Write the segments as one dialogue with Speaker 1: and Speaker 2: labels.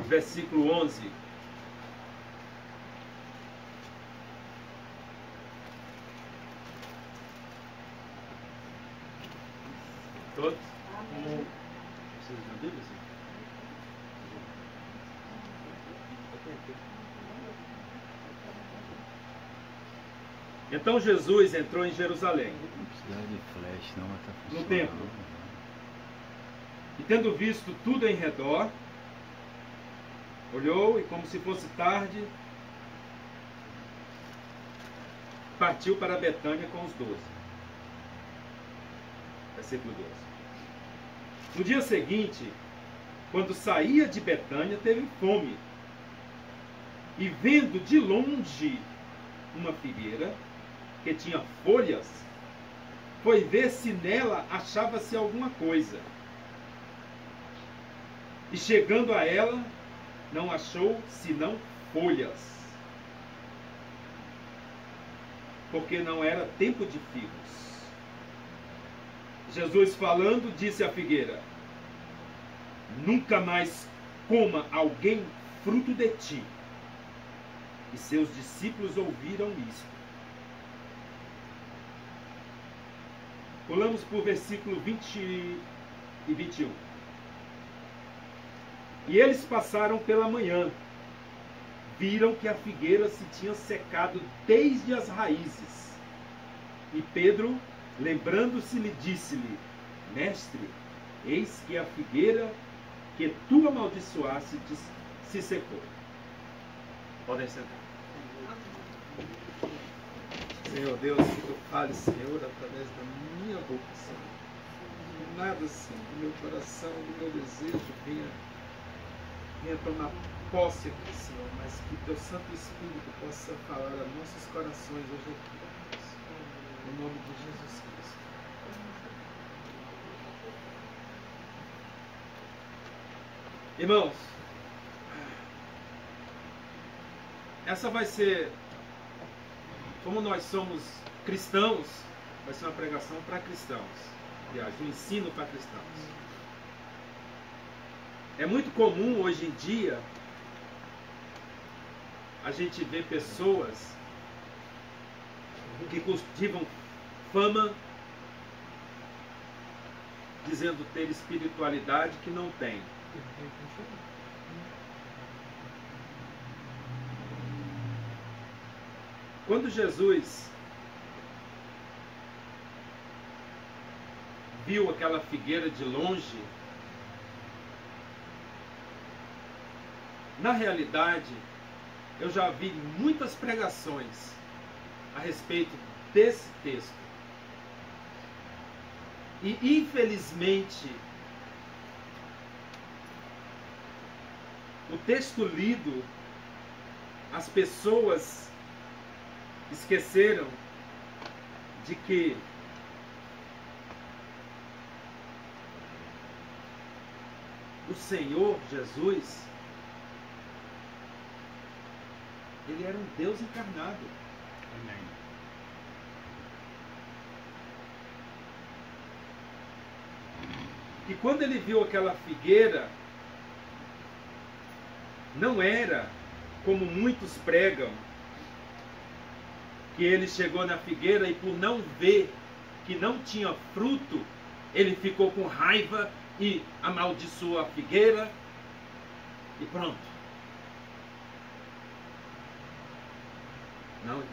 Speaker 1: versículo 11. Todos?
Speaker 2: Amém.
Speaker 1: Vocês não Bíblia? Então Jesus entrou em Jerusalém,
Speaker 3: Não precisa de flash, não, mas tá
Speaker 1: no
Speaker 3: funcionando.
Speaker 1: templo, e tendo visto tudo em redor, olhou e, como se fosse tarde, partiu para Betânia com os 12. Versículo 12. No dia seguinte, quando saía de Betânia, teve fome. E vendo de longe uma figueira que tinha folhas, foi ver se nela achava-se alguma coisa. E chegando a ela, não achou senão folhas, porque não era tempo de figos. Jesus falando, disse à figueira: nunca mais coma alguém fruto de ti. E seus discípulos ouviram isto. Pulamos para o versículo 20 e 21. E eles passaram pela manhã, viram que a figueira se tinha secado desde as raízes. E Pedro, lembrando-se, lhe disse-lhe: Mestre, eis que a figueira que tu amaldiçoaste se secou. Podem sentar.
Speaker 2: Senhor Deus, que tu fale, Senhor, através da minha boca, Senhor. Que nada, Senhor, do meu coração, do meu desejo venha tomar posse aqui, Senhor, mas que teu Santo Espírito possa falar a nossos corações hoje aqui, Deus. No nome de Jesus Cristo.
Speaker 1: Irmãos, essa vai ser, como nós somos cristãos, vai ser uma pregação para cristãos. Aliás, um ensino para cristãos. É muito comum hoje em dia a gente ver pessoas que cultivam fama dizendo ter espiritualidade que não tem. Quando Jesus viu aquela figueira de longe, na realidade, eu já vi muitas pregações a respeito desse texto. E, infelizmente, o texto lido, as pessoas esqueceram de que o Senhor Jesus, ele era um Deus encarnado.
Speaker 3: Amém.
Speaker 1: E quando ele viu aquela figueira, não era como muitos pregam, que ele chegou na figueira e por não ver que não tinha fruto, ele ficou com raiva e amaldiçoou a figueira e pronto. Não, irmãos.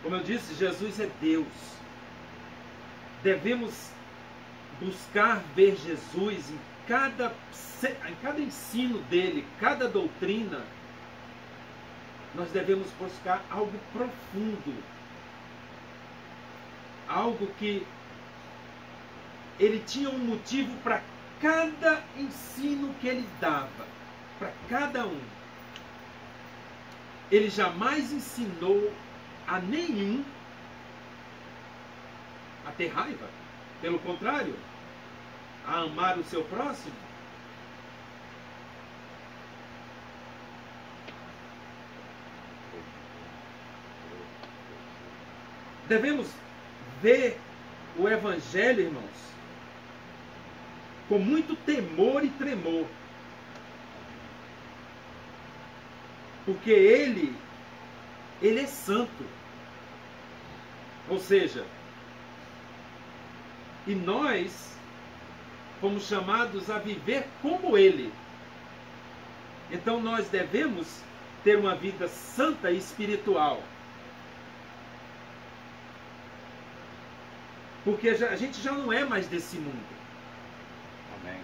Speaker 1: Como eu disse, Jesus é Deus. Devemos buscar ver Jesus em cada ensino dele, cada doutrina. Nós devemos buscar algo profundo, algo que ele tinha um motivo para cada ensino que ele dava, para cada um. Ele jamais ensinou a nenhum a ter raiva. Pelo contrário, a amar o seu próximo. Devemos ver o Evangelho, irmãos, com muito temor e tremor. Porque ele é santo. Ou seja, e nós fomos chamados a viver como ele. Então nós devemos ter uma vida santa e espiritual. Porque a gente já não é mais desse mundo.
Speaker 3: Amém.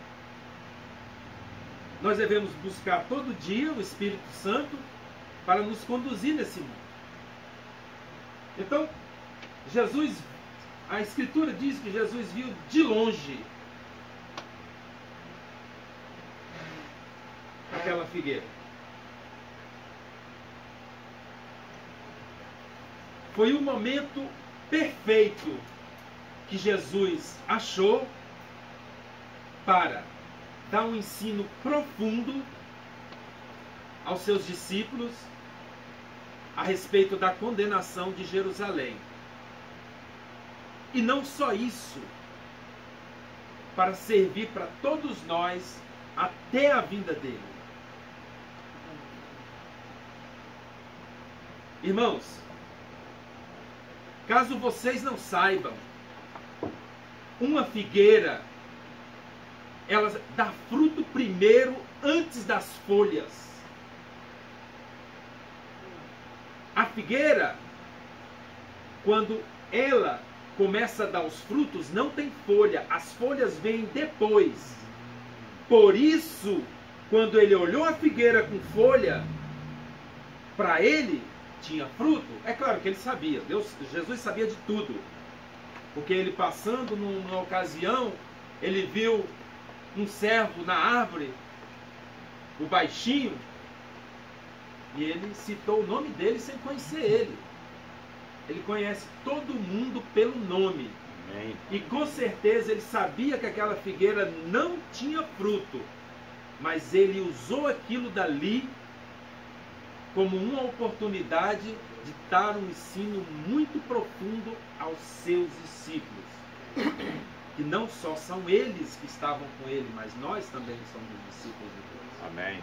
Speaker 1: Nós devemos buscar todo dia o Espírito Santo para nos conduzir nesse mundo. Então, Jesus, a Escritura diz que Jesus viu de longe aquela figueira. Foi o momento perfeito que Jesus achou para dar um ensino profundo aos seus discípulos a respeito da condenação de Jerusalém. E não só isso, para servir para todos nós até a vinda dele. Irmãos, caso vocês não saibam, uma figueira, ela dá fruto primeiro antes das folhas. A figueira, quando ela começa a dar os frutos, não tem folha, as folhas vêm depois. Por isso, quando ele olhou a figueira com folha, para ele tinha fruto. É claro que ele sabia, Jesus sabia de tudo. Porque ele passando numa ocasião, ele viu um servo na árvore, o baixinho, e ele citou o nome dele sem conhecer ele. Ele conhece todo mundo pelo nome.
Speaker 3: Amém.
Speaker 1: E com certeza ele sabia que aquela figueira não tinha fruto. Mas ele usou aquilo dali como uma oportunidade de dar um ensino muito profundo aos seus discípulos. Que não só são eles que estavam com ele, mas nós também somos discípulos de Deus.
Speaker 3: Amém.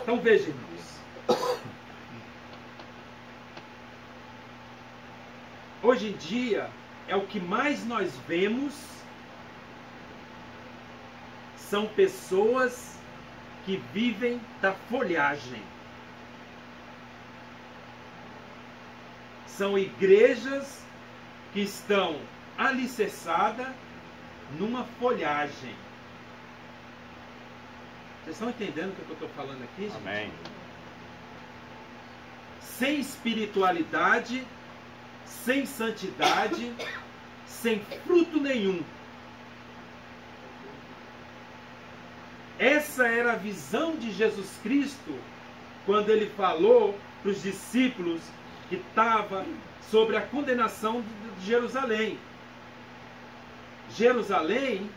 Speaker 1: Então veja, irmãos. Hoje em dia, é o que mais nós vemos são pessoas que vivem da folhagem. São igrejas que estão alicerçadas numa folhagem. Vocês estão entendendo o que eu estou falando aqui, gente?
Speaker 3: Amém.
Speaker 1: Sem espiritualidade, sem santidade, sem fruto nenhum. Essa era a visão de Jesus Cristo quando ele falou para os discípulos que estava sobre a condenação de Jerusalém. Jerusalém,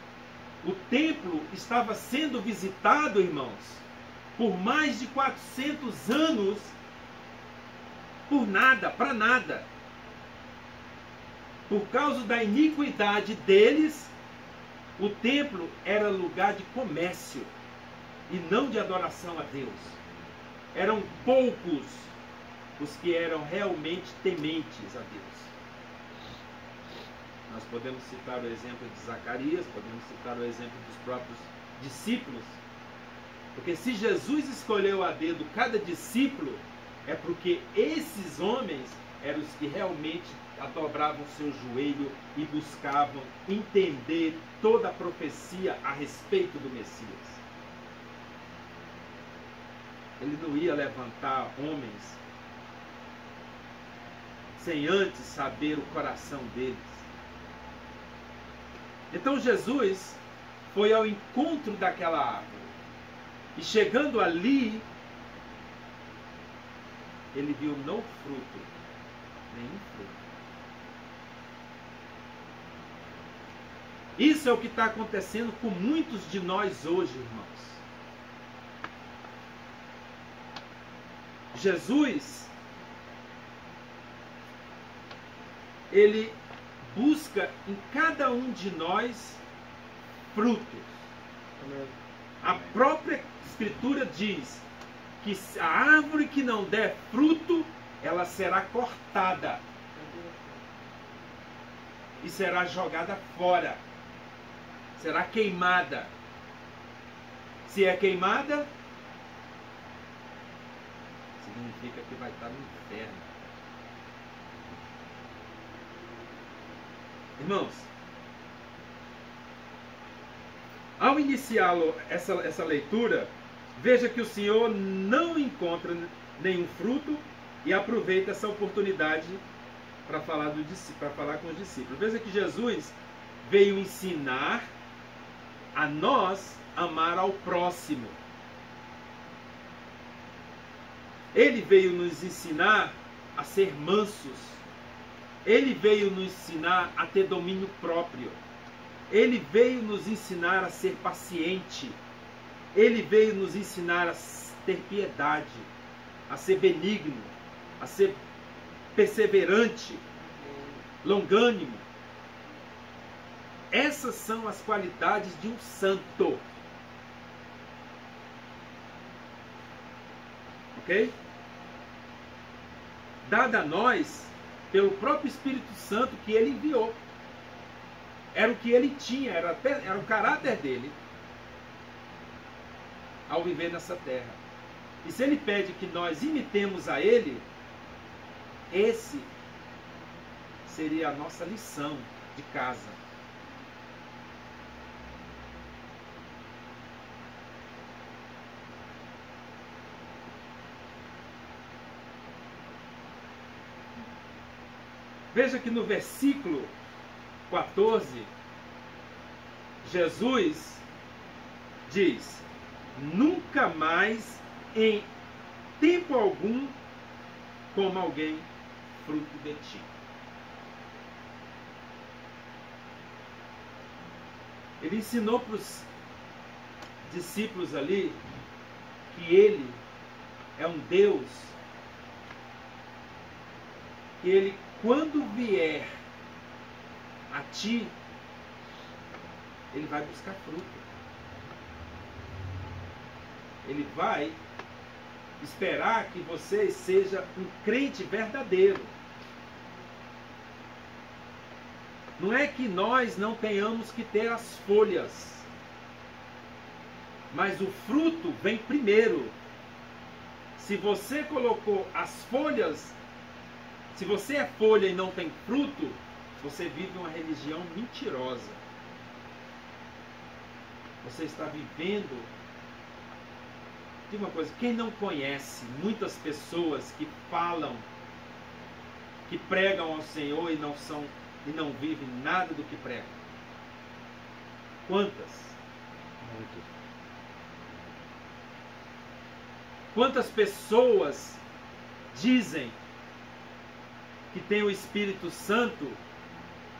Speaker 1: o templo estava sendo visitado, irmãos, por mais de 400 anos, por nada, para nada. Por causa da iniquidade deles, o templo era lugar de comércio e não de adoração a Deus. Eram poucos os que eram realmente tementes a Deus. Nós podemos citar o exemplo de Zacarias, podemos citar o exemplo dos próprios discípulos. Porque se Jesus escolheu a dedo cada discípulo, é porque esses homens eram os que realmente dobravam seu joelho e buscavam entender toda a profecia a respeito do Messias. Ele não ia levantar homens sem antes saber o coração deles. Então Jesus foi ao encontro daquela árvore. E chegando ali, ele viu não fruto, nenhum fruto. Isso é o que está acontecendo com muitos de nós hoje, irmãos. Jesus, ele busca em cada um de nós frutos. A própria Escritura diz que a árvore que não der fruto, ela será cortada e será jogada fora, será queimada. Se é queimada, significa que vai estar no inferno. Irmãos, ao iniciá-lo essa leitura, veja que o Senhor não encontra nenhum fruto e aproveita essa oportunidade para falar com os discípulos. Veja que Jesus veio ensinar a nós amar ao próximo. Ele veio nos ensinar a ser mansos. Ele veio nos ensinar a ter domínio próprio. Ele veio nos ensinar a ser paciente. Ele veio nos ensinar a ter piedade, a ser benigno, a ser perseverante, longânimo. Essas são as qualidades de um santo. Ok? Dada a nós pelo próprio Espírito Santo que ele enviou. Era o que ele tinha, era o caráter dele ao viver nessa terra. E se ele pede que nós imitemos a ele, esse seria a nossa lição de casa. Veja que no versículo 14, Jesus diz: nunca mais em tempo algum coma alguém fruto de ti. Ele ensinou para os discípulos ali que ele é um Deus, que ele, quando vier a ti, ele vai buscar fruto. Ele vai esperar que você seja um crente verdadeiro. Não é que nós não tenhamos que ter as folhas, mas o fruto vem primeiro. Se você colocou as folhas, se você é folha e não tem fruto, você vive uma religião mentirosa. Você está vivendo. Diga uma coisa, quem não conhece muitas pessoas que falam, que pregam ao Senhor e não vivem nada do que pregam? Quantas? Muitas. Quantas pessoas dizem que tem o Espírito Santo,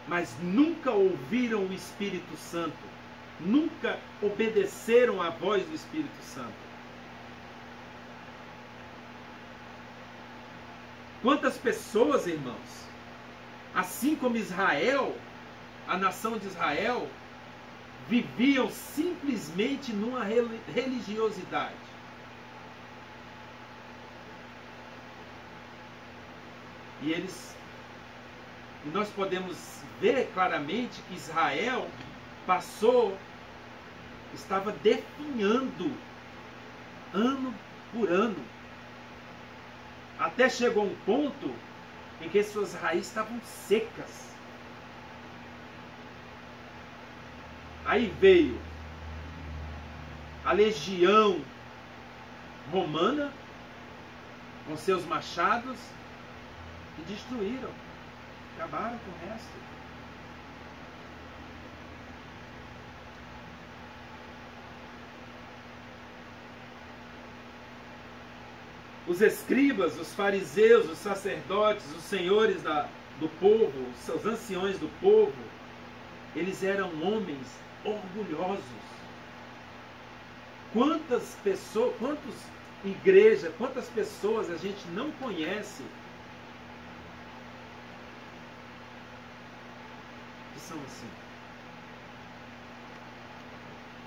Speaker 1: mas nunca ouviram o Espírito Santo, nunca obedeceram à voz do Espírito Santo? Quantas pessoas, irmãos, assim como Israel, a nação de Israel, viviam simplesmente numa religiosidade? E nós podemos ver claramente que Israel estava definhando ano por ano, até chegou um ponto em que suas raízes estavam secas. Aí veio a legião romana com seus machados e destruíram, acabaram com o resto. Os escribas, os fariseus, os sacerdotes, os senhores do povo, os seus anciões do povo, eles eram homens orgulhosos. Quantas pessoas, quantas pessoas a gente não conhece são assim.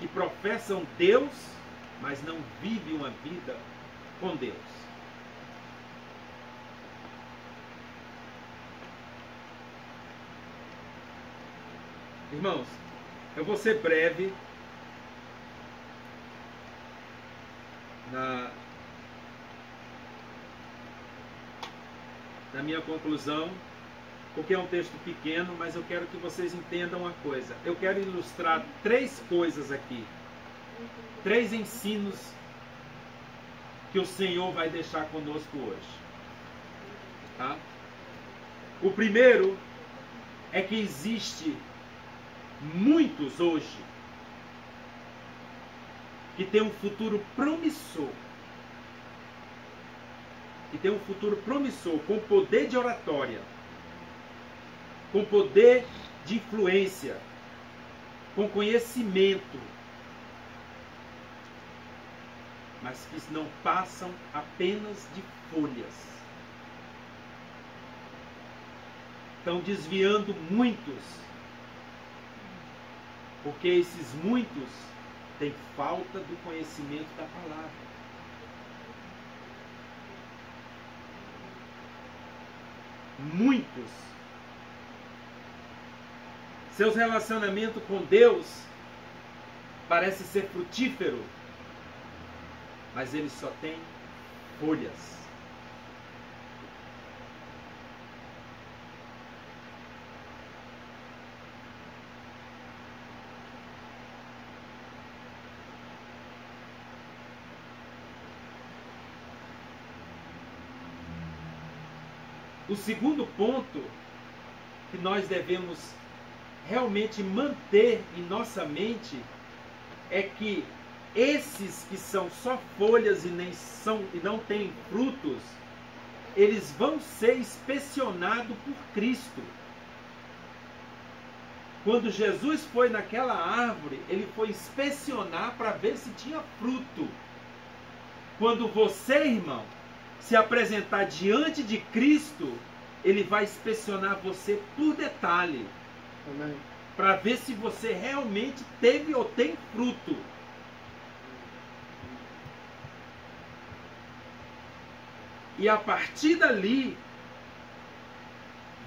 Speaker 1: Que professam Deus, mas não vivem uma vida com Deus. Irmãos, eu vou ser breve na minha conclusão, porque é um texto pequeno, mas eu quero que vocês entendam uma coisa. Eu quero ilustrar 3 coisas aqui. 3 ensinos que o Senhor vai deixar conosco hoje. Tá? O primeiro é que existe muitos hoje que têm um futuro promissor. Que tem um futuro promissor, com poder de oratória, com poder de influência, com conhecimento, mas que não passam apenas de folhas. Estão desviando muitos, porque esses muitos têm falta do conhecimento da palavra. Muitos. Seus relacionamentos com Deus parecem ser frutíferos, mas eles só têm folhas. O segundo ponto que nós devemos realmente manter em nossa mente é que esses que são só folhas e não têm frutos, eles vão ser inspecionados por Cristo. Quando Jesus foi naquela árvore, ele foi inspecionar para ver se tinha fruto. Quando você, irmão, se apresentar diante de Cristo, ele vai inspecionar você por detalhe. Para ver se você realmente teve ou tem fruto. E a partir dali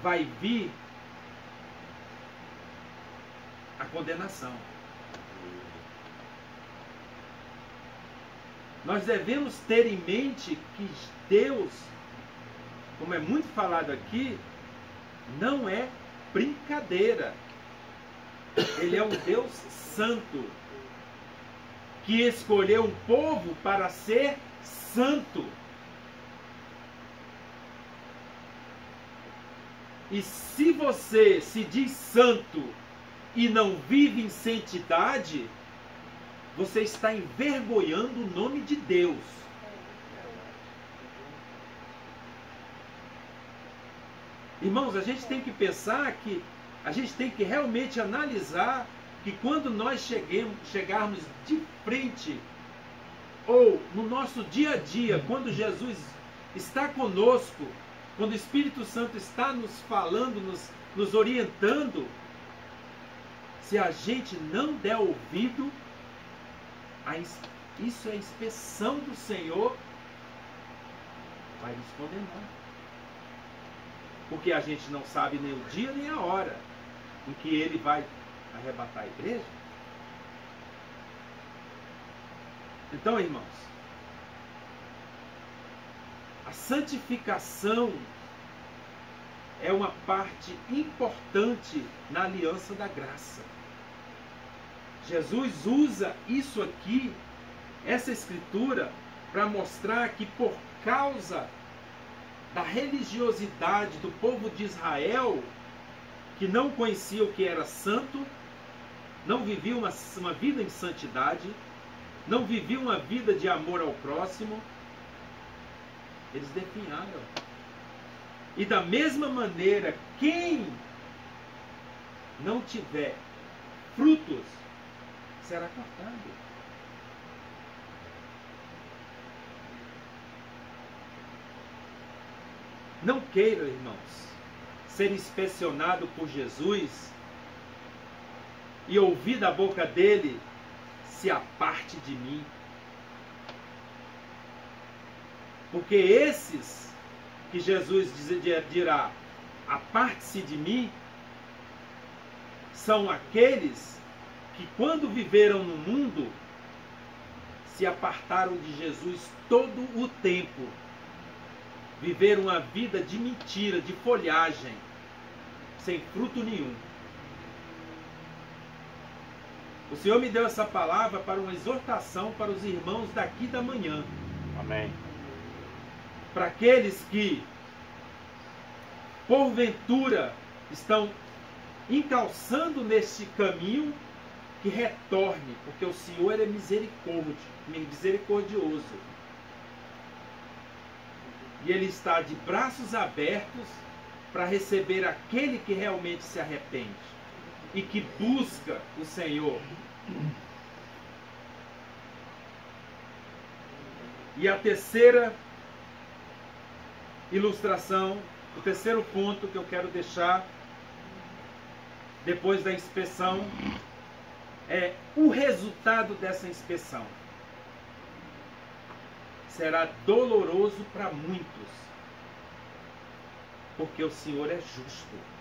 Speaker 1: vai vir a condenação. Nós devemos ter em mente que Deus, como é muito falado aqui, não é brincadeira. Ele é um Deus santo, que escolheu um povo para ser santo. E se você se diz santo e não vive em santidade, você está envergonhando o nome de Deus. Irmãos, a gente tem que pensar que a gente tem que realmente analisar que quando nós chegarmos de frente, ou no nosso dia a dia, quando Jesus está conosco, quando o Espírito Santo está nos falando, nos orientando, se a gente não der ouvido, isso é a inspeção do Senhor, vai nos condenar. Porque a gente não sabe nem o dia nem a hora em que ele vai arrebatar a igreja. Então, irmãos, a santificação é uma parte importante na aliança da graça. Jesus usa isso aqui, essa escritura, para mostrar que por causa da religiosidade do povo de Israel, que não conhecia o que era santo, não vivia uma vida em santidade, não vivia uma vida de amor ao próximo, eles definharam. E da mesma maneira, quem não tiver frutos será cortado. Não queira, irmãos, ser inspecionado por Jesus e ouvi da boca dele: se aparte de mim. Porque esses que Jesus dirá: aparte-se de mim, são aqueles que, quando viveram no mundo, se apartaram de Jesus todo o tempo. Viveram uma vida de mentira, de folhagem, sem fruto nenhum. O Senhor me deu essa palavra para uma exortação para os irmãos daqui da manhã.
Speaker 3: Amém.
Speaker 1: Para aqueles que, porventura, estão encalçando neste caminho, que retorne, porque o Senhor é misericordioso. E Ele está de braços abertos para receber aquele que realmente se arrepende e que busca o Senhor. E a terceira ilustração, o terceiro ponto que eu quero deixar depois da inspeção é o resultado dessa inspeção. Será doloroso para muitos, porque o Senhor é justo.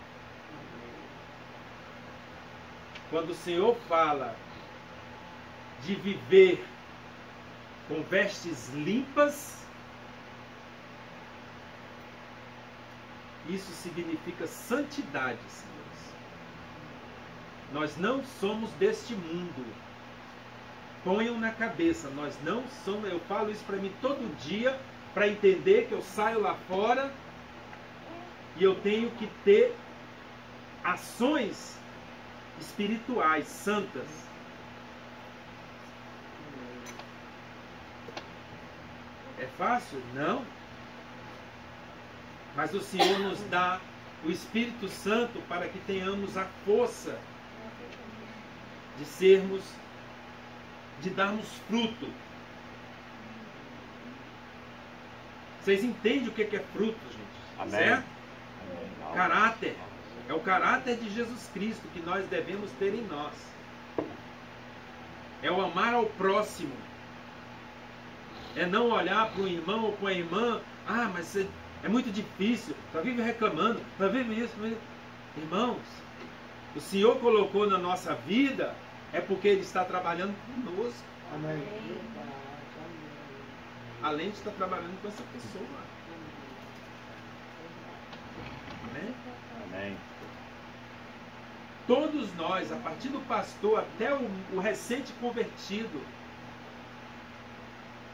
Speaker 1: Quando o Senhor fala de viver com vestes limpas, isso significa santidade, senhores. Nós não somos deste mundo. Ponham na cabeça, nós não somos. Eu falo isso para mim todo dia, para entender que eu saio lá fora e eu tenho que ter ações espirituais, santas. É fácil? Não. Mas o Senhor nos dá o Espírito Santo para que tenhamos a força de sermos, de darmos fruto. Vocês entendem o que é fruto, gente?
Speaker 3: Amém.
Speaker 1: Certo?
Speaker 3: Amém.
Speaker 1: Caráter. É o caráter de Jesus Cristo que nós devemos ter em nós. É o amar ao próximo. É não olhar para o irmão ou para a irmã: ah, mas é muito difícil, só vive reclamando, só vive isso. Irmãos, o Senhor colocou na nossa vida, é porque Ele está trabalhando conosco.
Speaker 2: Amém.
Speaker 1: Além de estar trabalhando com essa pessoa. Amém?
Speaker 3: Amém.
Speaker 1: Todos nós, a partir do pastor até o recente convertido,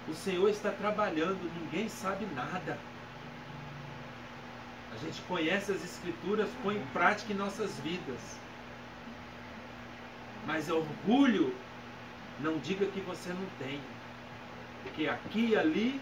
Speaker 1: o Senhor está trabalhando, ninguém sabe nada. A gente conhece as Escrituras, põe em prática em nossas vidas. Mas orgulho, não diga que você não tem. Porque aqui e ali